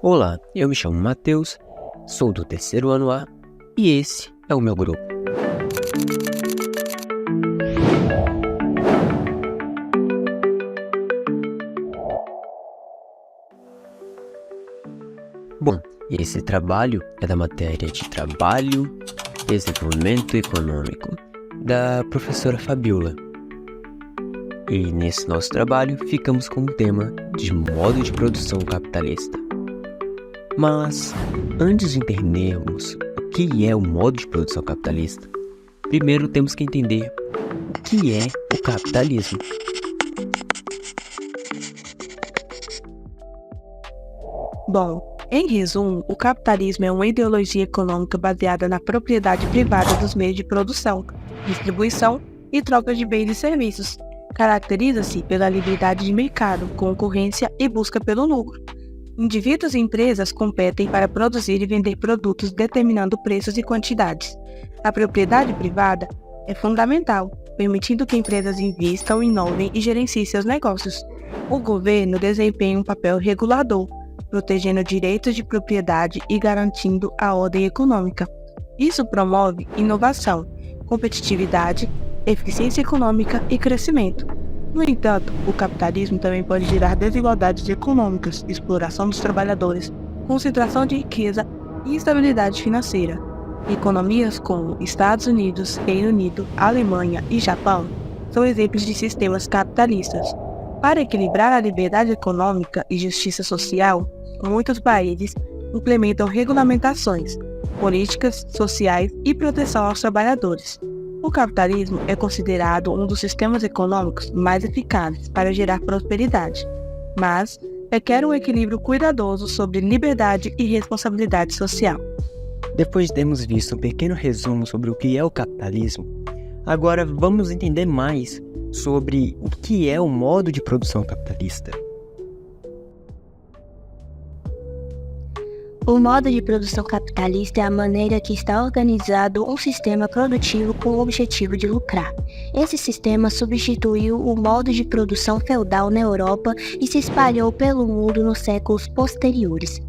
Olá, eu me chamo Matheus, sou do terceiro ano A e esse é o meu grupo. Bom, esse trabalho é da matéria de Trabalho e Desenvolvimento Econômico, da professora Fabiola. E nesse nosso trabalho ficamos com o tema de modo de produção capitalista. Mas, antes de entendermos o que é o modo de produção capitalista, primeiro temos que entender o que é o capitalismo. Bom, em resumo, o capitalismo é uma ideologia econômica baseada na propriedade privada dos meios de produção, distribuição e troca de bens e serviços. Caracteriza-se pela liberdade de mercado, concorrência e busca pelo lucro. Indivíduos e empresas competem para produzir e vender produtos determinando preços e quantidades. A propriedade privada é fundamental, permitindo que empresas investam, inovem e gerenciem seus negócios. O governo desempenha um papel regulador, protegendo direitos de propriedade e garantindo a ordem econômica. Isso promove inovação, competitividade, eficiência econômica e crescimento. No entanto, o capitalismo também pode gerar desigualdades econômicas, exploração dos trabalhadores, concentração de riqueza e instabilidade financeira. Economias como Estados Unidos, Reino Unido, Alemanha e Japão são exemplos de sistemas capitalistas. Para equilibrar a liberdade econômica e justiça social, muitos países implementam regulamentações, políticas sociais e proteção aos trabalhadores. O capitalismo é considerado um dos sistemas econômicos mais eficazes para gerar prosperidade, mas requer um equilíbrio cuidadoso sobre liberdade e responsabilidade social. Depois de termos visto um pequeno resumo sobre o que é o capitalismo, agora vamos entender mais sobre o que é o modo de produção capitalista. O modo de produção capitalista é a maneira que está organizado um sistema produtivo com o objetivo de lucrar. Esse sistema substituiu o modo de produção feudal na Europa e se espalhou pelo mundo nos séculos posteriores.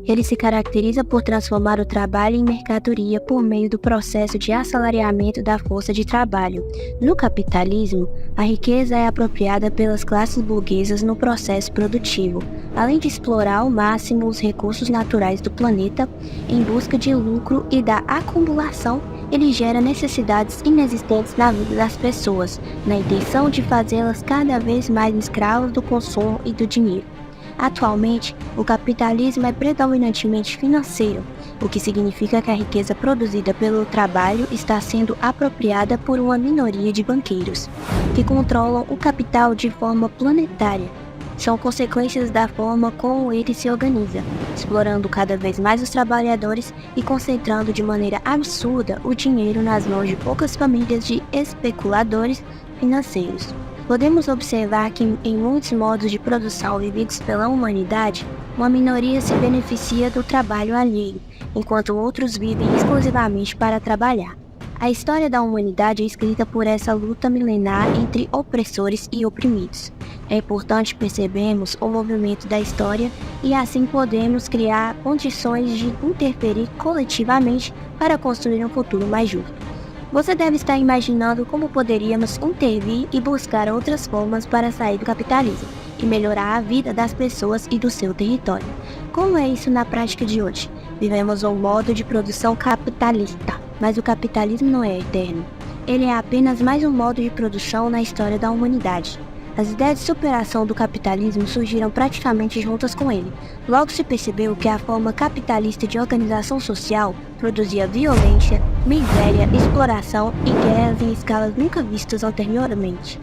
Ele se caracteriza por transformar o trabalho em mercadoria por meio do processo de assalariamento da força de trabalho. No capitalismo, a riqueza é apropriada pelas classes burguesas no processo produtivo, além de explorar ao máximo os recursos naturais do planeta em busca de lucro e da acumulação. Ele gera necessidades inexistentes na vida das pessoas, na intenção de fazê-las cada vez mais escravas do consumo e do dinheiro. Atualmente, o capitalismo é predominantemente financeiro, o que significa que a riqueza produzida pelo trabalho está sendo apropriada por uma minoria de banqueiros, que controlam o capital de forma planetária. São consequências da forma como ele se organiza, explorando cada vez mais os trabalhadores e concentrando de maneira absurda o dinheiro nas mãos de poucas famílias de especuladores financeiros. Podemos observar que em muitos modos de produção vividos pela humanidade, uma minoria se beneficia do trabalho alheio, enquanto outros vivem exclusivamente para trabalhar. A história da humanidade é escrita por essa luta milenar entre opressores e oprimidos. É importante percebermos o movimento da história e assim podemos criar condições de interferir coletivamente para construir um futuro mais justo. Você deve estar imaginando como poderíamos intervir e buscar outras formas para sair do capitalismo e melhorar a vida das pessoas e do seu território. Como é isso na prática de hoje? Vivemos um modo de produção capitalista, mas o capitalismo não é eterno. Ele é apenas mais um modo de produção na história da humanidade. As ideias de superação do capitalismo surgiram praticamente juntas com ele. Logo se percebeu que a forma capitalista de organização social produzia violência, miséria, exploração e guerras em escalas nunca vistas anteriormente.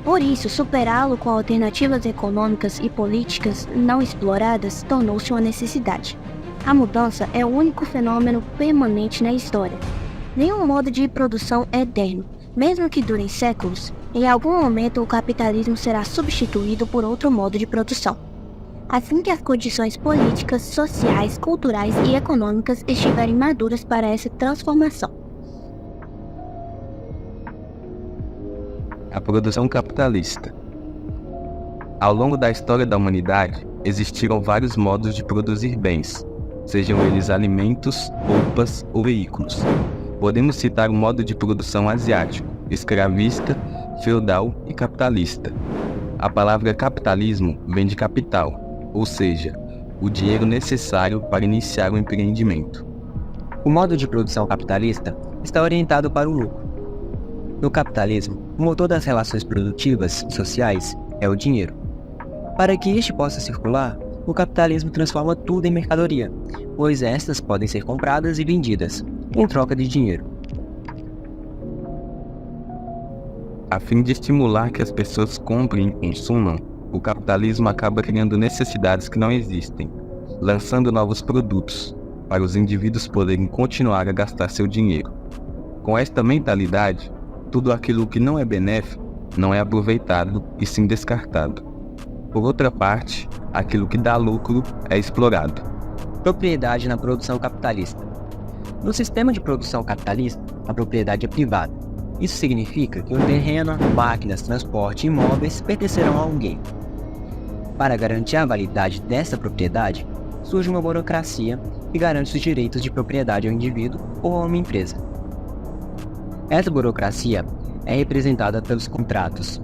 Por isso, superá-lo com alternativas econômicas e políticas não exploradas tornou-se uma necessidade. A mudança é o único fenômeno permanente na história. Nenhum modo de produção é eterno. Mesmo que durem séculos, em algum momento o capitalismo será substituído por outro modo de produção. Assim que as condições políticas, sociais, culturais e econômicas estiverem maduras para essa transformação. A produção capitalista. Ao longo da história da humanidade, existiram vários modos de produzir bens, sejam eles alimentos, roupas ou veículos. Podemos citar o modo de produção asiático, escravista, feudal e capitalista. A palavra capitalismo vem de capital, ou seja, o dinheiro necessário para iniciar um empreendimento. O modo de produção capitalista está orientado para o lucro. No capitalismo, o motor das relações produtivas e sociais é o dinheiro. Para que este possa circular, o capitalismo transforma tudo em mercadoria, pois estas podem ser compradas e vendidas, em troca de dinheiro. A fim de estimular que as pessoas comprem e consumam, o capitalismo acaba criando necessidades que não existem, lançando novos produtos, para os indivíduos poderem continuar a gastar seu dinheiro. Com esta mentalidade, tudo aquilo que não é benéfico não é aproveitado e sim descartado. Por outra parte, aquilo que dá lucro é explorado. Propriedade na produção capitalista. No sistema de produção capitalista, a propriedade é privada. Isso significa que o terreno, máquinas, transporte e imóveis pertencerão a alguém. Para garantir a validade dessa propriedade, surge uma burocracia que garante os direitos de propriedade ao indivíduo ou a uma empresa. Essa burocracia é representada pelos contratos,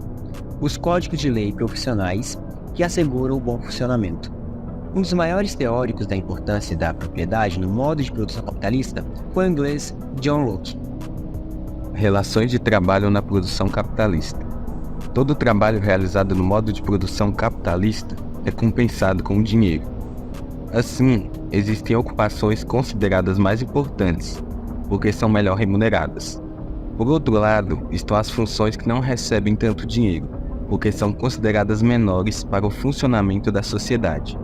os códigos de lei profissionais que asseguram o bom funcionamento. Um dos maiores teóricos da importância da propriedade no modo de produção capitalista foi o inglês John Locke. Relações de trabalho na produção capitalista. Todo trabalho realizado no modo de produção capitalista é compensado com dinheiro. Assim, existem ocupações consideradas mais importantes, porque são melhor remuneradas. Por outro lado, estão as funções que não recebem tanto dinheiro, porque são consideradas menores para o funcionamento da sociedade.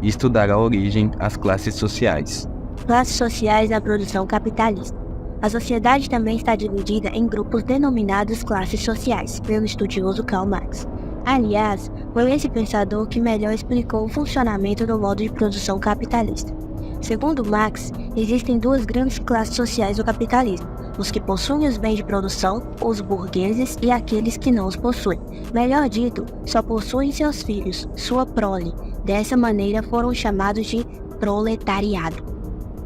Isto dará origem às classes sociais. Classes sociais na produção capitalista. A sociedade também está dividida em grupos denominados classes sociais, pelo estudioso Karl Marx. Aliás, foi esse pensador que melhor explicou o funcionamento do modo de produção capitalista. Segundo Marx, existem duas grandes classes sociais do capitalismo: os que possuem os bens de produção, os burgueses, e aqueles que não os possuem. Melhor dito, só possuem seus filhos, sua prole. Dessa maneira foram chamados de proletariado.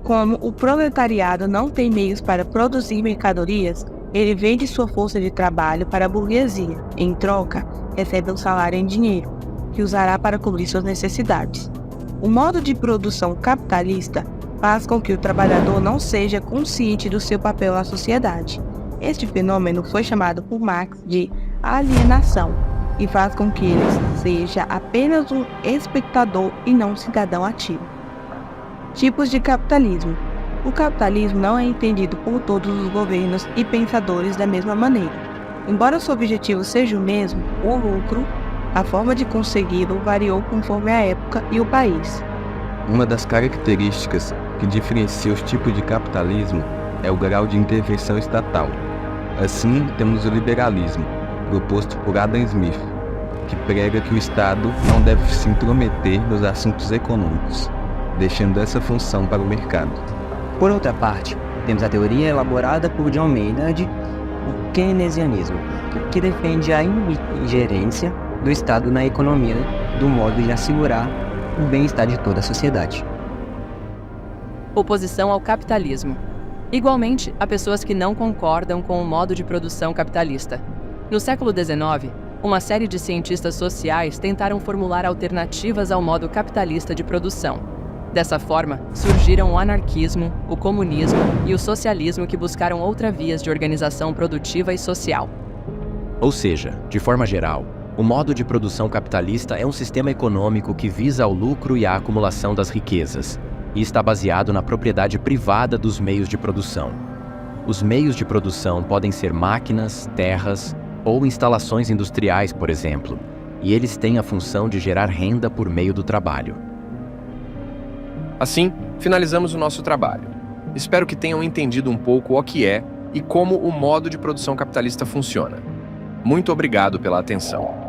Como o proletariado não tem meios para produzir mercadorias, ele vende sua força de trabalho para a burguesia. Em troca, recebe um salário em dinheiro, que usará para cobrir suas necessidades. O modo de produção capitalista faz com que o trabalhador não seja consciente do seu papel na sociedade. Este fenômeno foi chamado por Marx de alienação e faz com que ele seja apenas um espectador e não um cidadão ativo. Tipos de capitalismo. O capitalismo não é entendido por todos os governos e pensadores da mesma maneira. Embora seu objetivo seja o mesmo, o lucro, a forma de consegui-lo variou conforme a época e o país. Uma das características que diferencia os tipos de capitalismo é o grau de intervenção estatal. Assim, temos o liberalismo, proposto por Adam Smith, que prega que o Estado não deve se intrometer nos assuntos econômicos, deixando essa função para o mercado. Por outra parte, temos a teoria elaborada por John Maynard, o keynesianismo, que defende a ingerência do Estado na economia do modo de assegurar o bem-estar de toda a sociedade. Oposição ao capitalismo. Igualmente, há pessoas que não concordam com o modo de produção capitalista. No século XIX, uma série de cientistas sociais tentaram formular alternativas ao modo capitalista de produção. Dessa forma, surgiram o anarquismo, o comunismo e o socialismo, que buscaram outras vias de organização produtiva e social. Ou seja, de forma geral, o modo de produção capitalista é um sistema econômico que visa ao lucro e à acumulação das riquezas, e está baseado na propriedade privada dos meios de produção. Os meios de produção podem ser máquinas, terras ou instalações industriais, por exemplo, e eles têm a função de gerar renda por meio do trabalho. Assim, finalizamos o nosso trabalho. Espero que tenham entendido um pouco o que é e como o modo de produção capitalista funciona. Muito obrigado pela atenção.